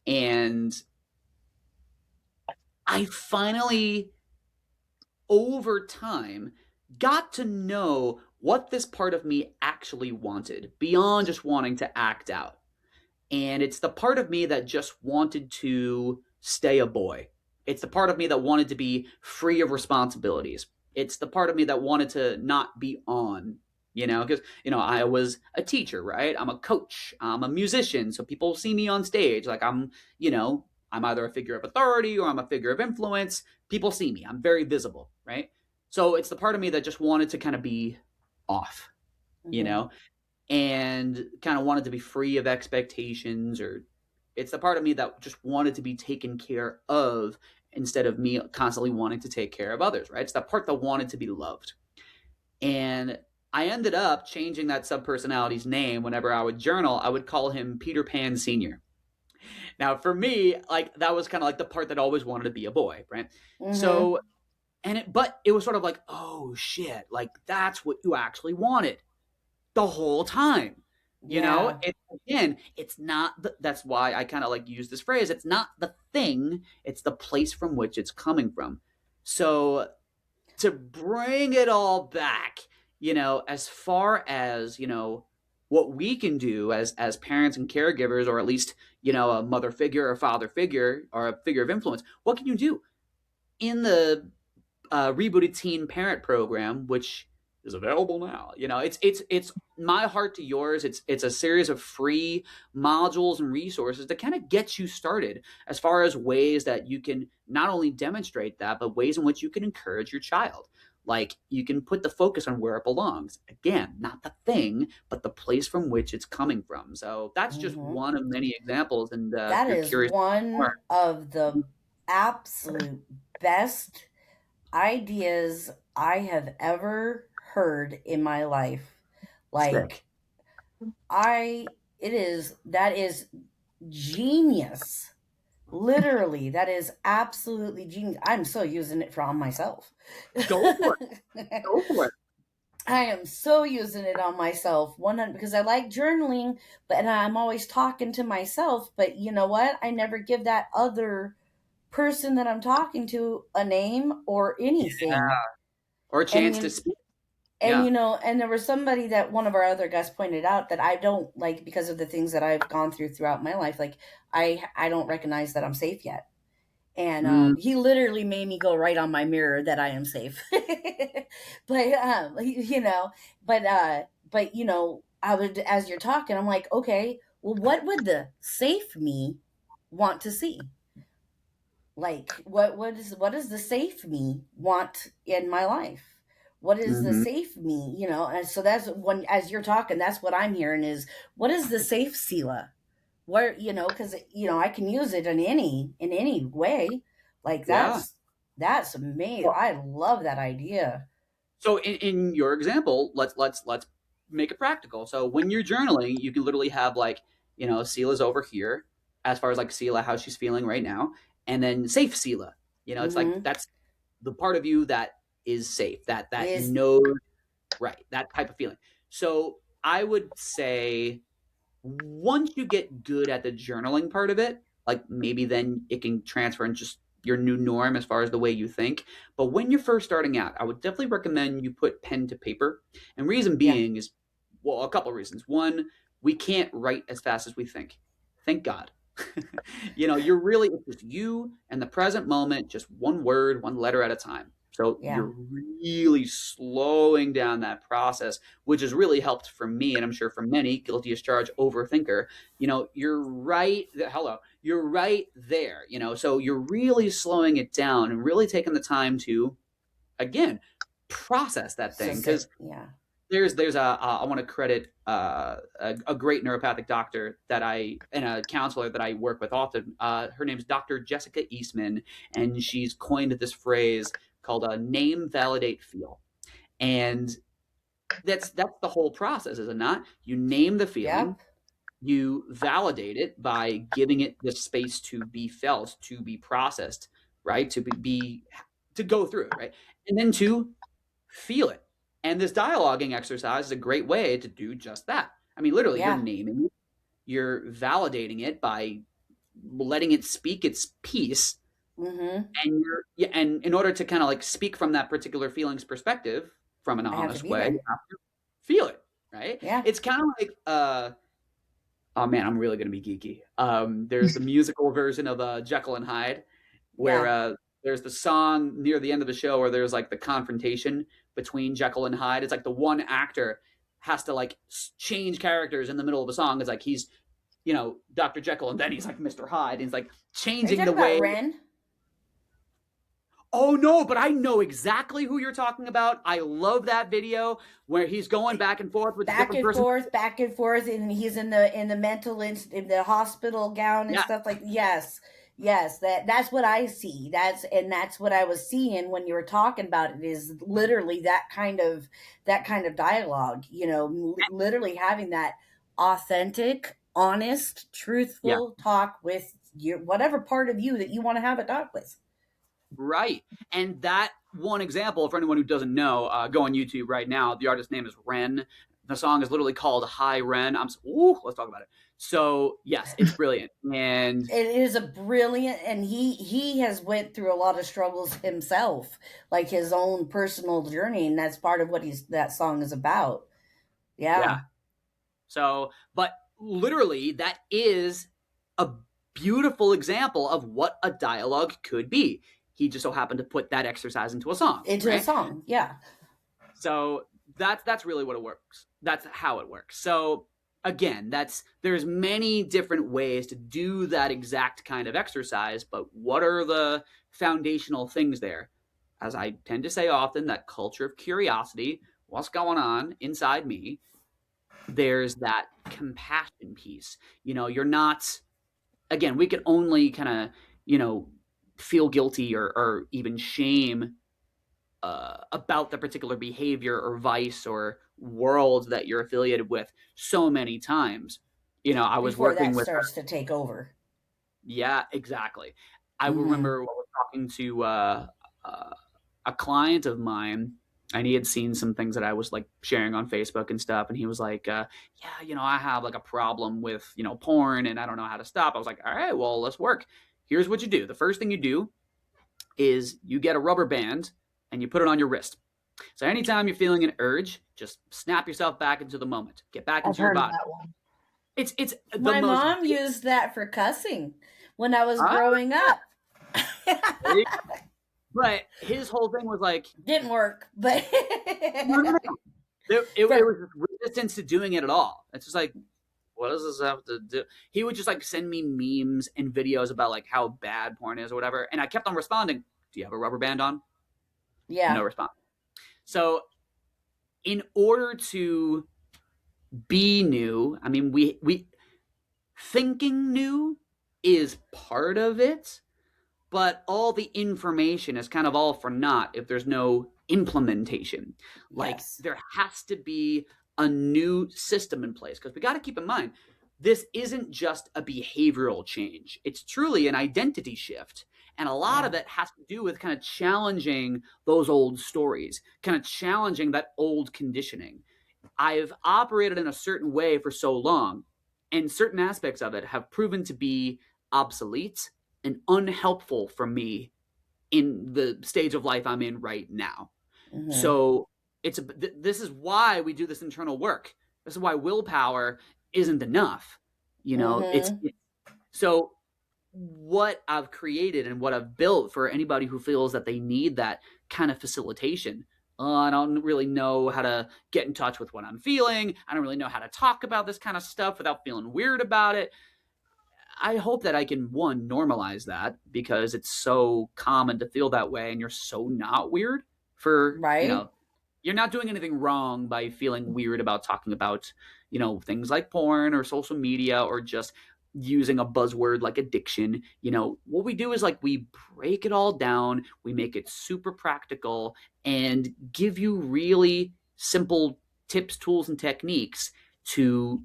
And I finally, over time, got to know what this part of me actually wanted beyond just wanting to act out. And it's the part of me that just wanted to stay a boy. It's the part of me that wanted to be free of responsibilities. It's the part of me that wanted to not be on, you know, because, you know, I was a teacher, right? I'm a coach, I'm a musician. So people see me on stage. Like, I'm, you know, I'm either a figure of authority or I'm a figure of influence. People see me. I'm very visible, right? So it's the part of me that just wanted to kind of be off, you Mhm. know, and kind of wanted to be free of expectations, or it's the part of me that just wanted to be taken care of instead of me constantly wanting to take care of others, right? It's that part that wanted to be loved. And I ended up changing that subpersonality's name. Whenever I would journal, I would call him Peter Pan Senior. Now, for me, like, that was kind of like the part that always wanted to be a boy, right? Mhm. So, but it was sort of like, oh shit, like, that's what you actually wanted the whole time. You know, Yeah. again, it's not that's why I kind of like use this phrase. It's not the thing, it's the place from which it's coming from. So to bring it all back, you know, as far as, you know, what we can do as parents and caregivers, or at least, you know, a mother figure or father figure or a figure of influence, what can you do in the rebooted teen parent program, which is available now? You know, it's my heart to yours. It's a series of free modules and resources to kind of get you started as far as ways that you can not only demonstrate that, but ways in which you can encourage your child. Like, you can put the focus on where it belongs. Again, not the thing, but the place from which it's coming from. So that's just Mhm. one of many examples. And if That you're is curious one more, of the absolute best ideas I have ever heard in my life. sick. Like, that is genius. Literally, that is absolutely genius. I'm so using it from myself. Go for it. Go for it. I am so using it on myself 100 because I like journaling, but and I'm always talking to myself, but you know what? I never give that other person that I'm talking to a name or Yeah. anything. Or a And chance to you speak. and Yeah. you know, and there was somebody that one of our other guests pointed out that I don't like because of the things that I've gone through throughout my life. Like I don't recognize that I'm safe yet. And Mm, he literally made me go right on my mirror that I am safe. But you know, but you know, I would as you're talking, I'm like, okay, well, what would the safe me want to see? Like, what does the safe me want in my life? What is the mhm. safe me? You know, and so that's when as you're talking, that's what I'm hearing is what is the safe Sela? Where you know because you know I can use it in any way like Yeah. that's amazing. Well, I love that idea. so in your example, let's make it practical. So when you're journaling, you can literally have, like, you know, Sela's over here, as far as like Sela, how she's feeling right now, and then safe Sela. You know, it's like Mm-hmm. that's the part of you that is safe, that Is knows, right, that type of feeling. So I would say Once you get good at the journaling part of it, like maybe then it can transfer and just your new norm as far as the way you think. But when you're first starting out, I would definitely recommend you put pen to paper. And reason Yeah. being is, well, a couple of reasons. One, we can't write as fast as we think. Thank God. You're really, it's just you and the present moment, just one word, one letter at a time. So Yeah. you're really slowing down that process, which has really helped for me, and I'm sure for many, guilty as charged overthinker. You're right there, so you're really slowing it down and really taking the time to, again, process that thing. Because Yeah. there's I want to credit a great neuropathic doctor and a counselor that I work with often. Her name's Dr. Jessica Eastman, and she's coined this phrase called name, validate, feel. And that's the whole process, is it not? You name the feeling, Yep. you validate it by giving it the space to be felt, to be processed, right? To go through it, right? And then to feel it. And this dialoguing exercise is a great way to do just that. I mean, literally, Yeah. you're naming it, you're validating it by letting it speak its piece, Mm-hmm. and in order to kind of like speak from that particular feeling's perspective from an I have to honest be way, there. you have to feel it, right? Yeah. It's kind of like oh man, I'm really gonna be geeky. There's the musical version of Jekyll and Hyde, where there's the song near the end of the show where there's like the confrontation between Jekyll and Hyde. It's like the one actor has to like change characters in the middle of a song. It's like he's, Dr. Jekyll, and then he's like Mr. Hyde, and he's like Are you changing talking the way. about Ren? Oh no, but I know exactly who you're talking about. I love that video where he's going back and forth with Back different and person. forth, back and forth, and he's in the mental in the hospital gown and Yeah. stuff like. Yes, that's what I see. That's what I was seeing when you were talking about it. Is literally that kind of dialogue. Literally having that authentic, honest, truthful talk with your whatever part of you that you want to have a talk with. Right. And that one example, for anyone who doesn't know, go on YouTube right now. The artist's name is Ren. The song is literally called Hi Ren. Let's talk about it. So yes, it's brilliant. And it is a brilliant, and he has went through a lot of struggles himself, like his own personal journey, and that's part of what that song is about. Yeah. So, but literally that is a beautiful example of what a dialogue could be. He just so happened to put that exercise into a song. A song, yeah. So that's really what it works. That's how it works. So again, there's many different ways to do that exact kind of exercise, but what are the foundational things there? As I tend to say often, that culture of curiosity, what's going on inside me? There's that compassion piece. You're not, again, we can only kind of, feel guilty or even shame about the particular behavior or vice or world that you're affiliated with so many times. I was Before working that with starts to take over. Yeah, exactly. I remember I was talking to a client of mine, and he had seen some things that I was like sharing on Facebook and stuff, and he was like, yeah, I have like a problem with porn, and I don't know how to stop. I was like, all right, well, let's work. Here's what you do. The first thing you do is you get a rubber band and you put it on your wrist. So anytime you're feeling an urge, just snap yourself back into the moment. Get back into your body. That one. It's my mom used that for cussing when I was growing up. But his whole thing was like, didn't work, but it was resistance to doing it at all. It's just like, what does this have to do? He would just like send me memes and videos about like how bad porn is or whatever, and I kept on responding, do you have a rubber band on? Yeah. No response. So in order to be new, I mean, we thinking new is part of it, but all the information is kind of all for naught if there's no implementation. Like there has to be a new system in place, because we got to keep in mind, this isn't just a behavioral change. It's truly an identity shift. And a lot of it has to do with kind of challenging those old stories, kind of challenging that old conditioning. I've operated in a certain way for so long, And certain aspects of it have proven to be obsolete and unhelpful for me in the stage of life I'm in right now. Mm-hmm. So this is why we do this internal work. This is why willpower isn't enough. Mm-hmm. So what I've created and what I've built for anybody who feels that they need that kind of facilitation. I don't really know how to get in touch with what I'm feeling. I don't really know how to talk about this kind of stuff without feeling weird about it. I hope that I can, one, normalize that because it's so common to feel that way and you're so not weird for, Right. you're not doing anything wrong by feeling weird about talking about, things like porn or social media or just using a buzzword like addiction. What we do is like we break it all down, we make it super practical and give you really simple tips, tools, and techniques to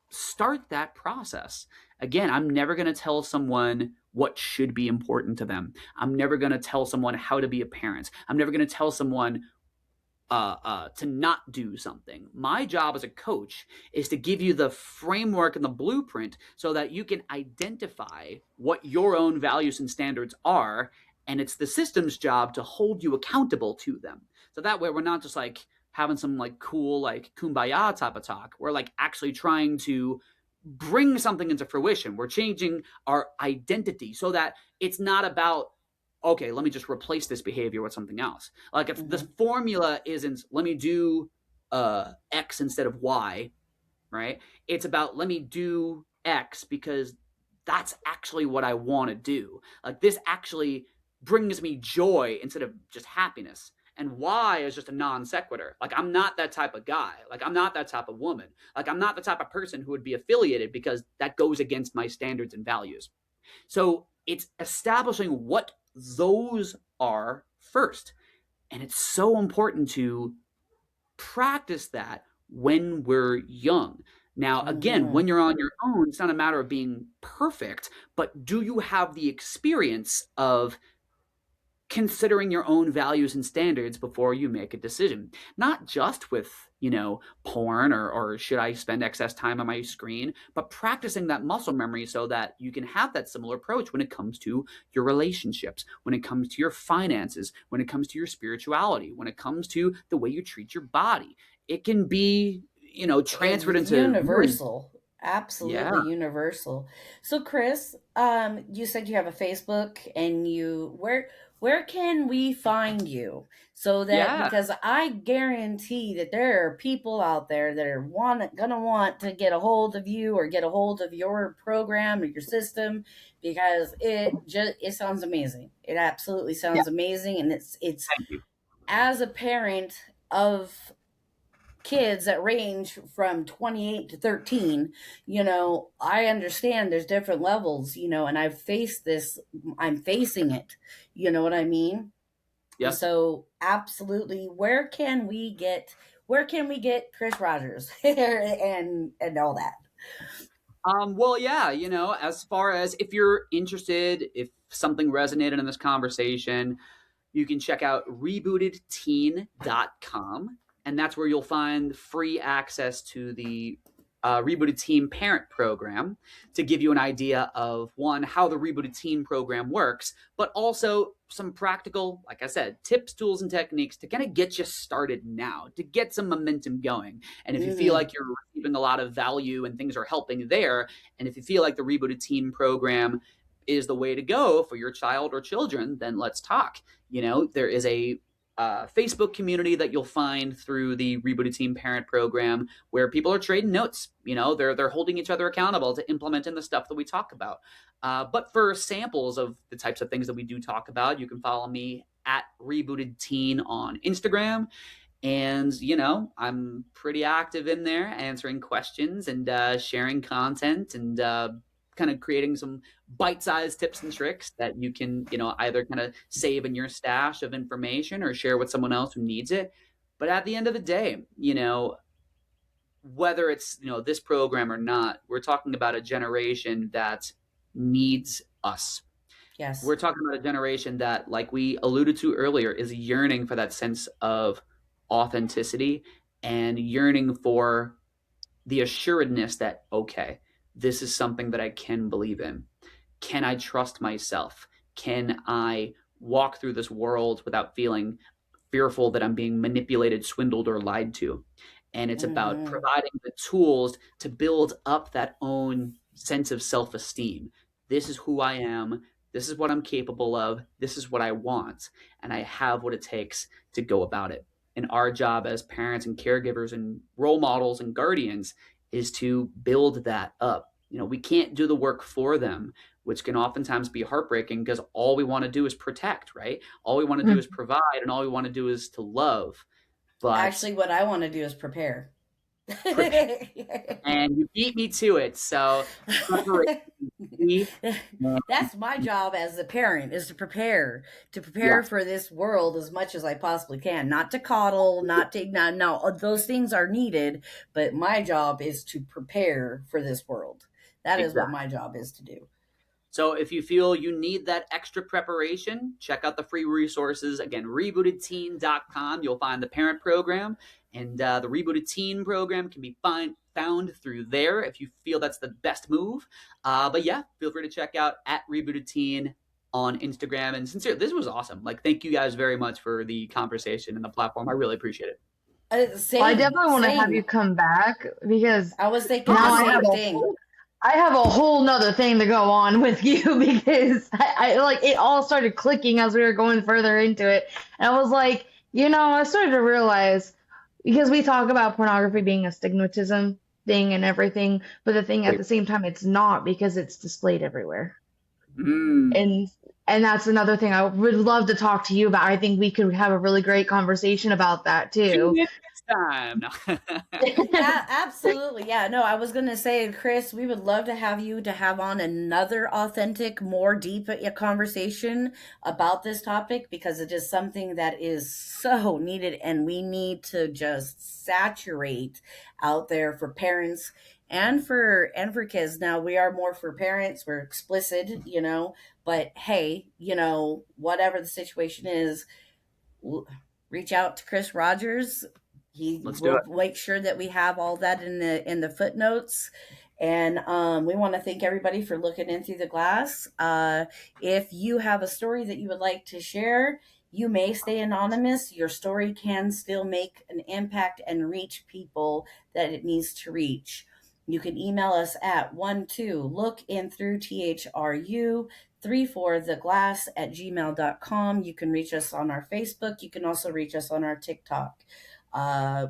start that process. Again, I'm never going to tell someone what should be important to them. I'm never going to tell someone how to be a parent. I'm never going to tell someone to not do something. My job as a coach is to give you the framework and the blueprint so that you can identify what your own values and standards are. And it's the system's job to hold you accountable to them. So that way we're not just like having some like cool, like kumbaya type of talk. We're like actually trying to bring something into fruition. We're changing our identity so that it's not about, okay, let me just replace this behavior with something else. Like if the Mm-hmm. formula isn't let me do X instead of Y, right? It's about let me do X because that's actually what I want to do. Like this actually brings me joy instead of just happiness. And Y is just a non sequitur. Like I'm not that type of guy. Like I'm not that type of woman. Like I'm not the type of person who would be affiliated because that goes against my standards and values. So it's establishing what those are first. And it's so important to practice that when we're young. Now, again, Mm-hmm. when you're on your own, it's not a matter of being perfect, but do you have the experience of considering your own values and standards before you make a decision? Not just with, porn or should I spend excess time on my screen, but practicing that muscle memory so that you can have that similar approach when it comes to your relationships, when it comes to your finances, when it comes to your spirituality, when it comes to the way you treat your body. It can be, transferred into really, Universal. yeah, Absolutely universal. So Chris, you said you have a Facebook and where can we find you? So that yeah. because I guarantee that there are people out there that are gonna want to get a hold of you or get a hold of your program or your system because it sounds amazing. It absolutely Yeah, sounds amazing and it's thank you. as a parent of kids that range from 28 to 13, I understand there's different levels, and I've faced this, I'm facing it, you know what I mean? Yes. So absolutely, where can we get Chris Rogers and all that? Well, yeah, as far as if you're interested, if something resonated in this conversation, you can check out rebootedteen.com, and that's where you'll find free access to the Rebooted Teen Parent Program to give you an idea of one, how the Rebooted Teen Program works, but also some practical, like I said, tips, tools, and techniques to kind of get you started now, to get some momentum going. And if you feel Mm-hmm. like you're receiving a lot of value and things are helping there, and if you feel like the Rebooted Teen Program is the way to go for your child or children, then let's talk. There is a Facebook community that you'll find through the Rebooted Teen Parent Program where people are trading notes. They're holding each other accountable to implementing the stuff that we talk about. But for samples of the types of things that we do talk about, you can follow me at Rebooted Teen on Instagram. And, I'm pretty active in there answering questions and sharing content and kind of creating some bite-sized tips and tricks that you can, either kind of save in your stash of information or share with someone else who needs it. But at the end of the day, whether it's, this program or not, we're talking about a generation that needs us. Yes. We're talking about a generation that, like we alluded to earlier, is yearning for that sense of authenticity and yearning for the assuredness that, okay, this is something that I can believe in. Can I trust myself? Can I walk through this world without feeling fearful that I'm being manipulated, swindled, or lied to? And it's about Mm-hmm. providing the tools to build up that own sense of self-esteem. This is who I am. This is what I'm capable of. This is what I want. And I have what it takes to go about it. And our job as parents and caregivers and role models and guardians is to build that up. We can't do the work for them, which can oftentimes be heartbreaking because all we want to do is protect, right? All we want to do is provide, and all we want to do is to love. But Actually, what I want to do is prepare. and you beat me to it. So That's my job as a parent, is to prepare for this world as much as I possibly can. Not to coddle, not to no, those things are needed, but my job is to prepare for this world. That is what my job is to do. So if you feel you need that extra preparation, check out the free resources. Again, rebootedteen.com. You'll find the parent program, and the Rebooted Teen program can be found through there if you feel that's the best move. But yeah, feel free to check out at Rebooted Teen on Instagram. And sincerely, this was awesome. Thank you guys very much for the conversation and the platform. I really appreciate it. Well, I definitely want to have you come back, because I was thinking the same thing. I have a whole nother thing to go on with you, because I it all started clicking as we were going further into it. And I was like, I started to realize, because we talk about pornography being a stigmatism thing and everything, but the thing at the same time, it's not, because it's displayed everywhere. And that's another thing I would love to talk to you about. I think we could have a really great conversation about that too. Time. No. Yeah, absolutely. Yeah, no, I was gonna say, Chris, we would love to have you to have on another authentic, more deep conversation about this topic, because it is something that is so needed, and we need to just saturate out there for parents and for kids. Now, we are more for parents, we're explicit, but hey, whatever the situation is, reach out to Chris Rogers. He will make sure that we have all that in the footnotes. And we want to thank everybody for looking in through the glass. If you have a story that you would like to share, you may stay anonymous. Your story can still make an impact and reach people that it needs to reach. You can email us at 12lookinthroughtheglass34theglass@gmail.com. You can reach us on our Facebook. You can also reach us on our TikTok.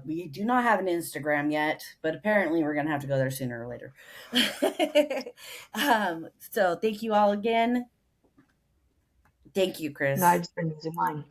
We do not have an Instagram yet, but apparently we're going to have to go there sooner or later. So thank you all again. Thank you, Chris. No, I just been using mine.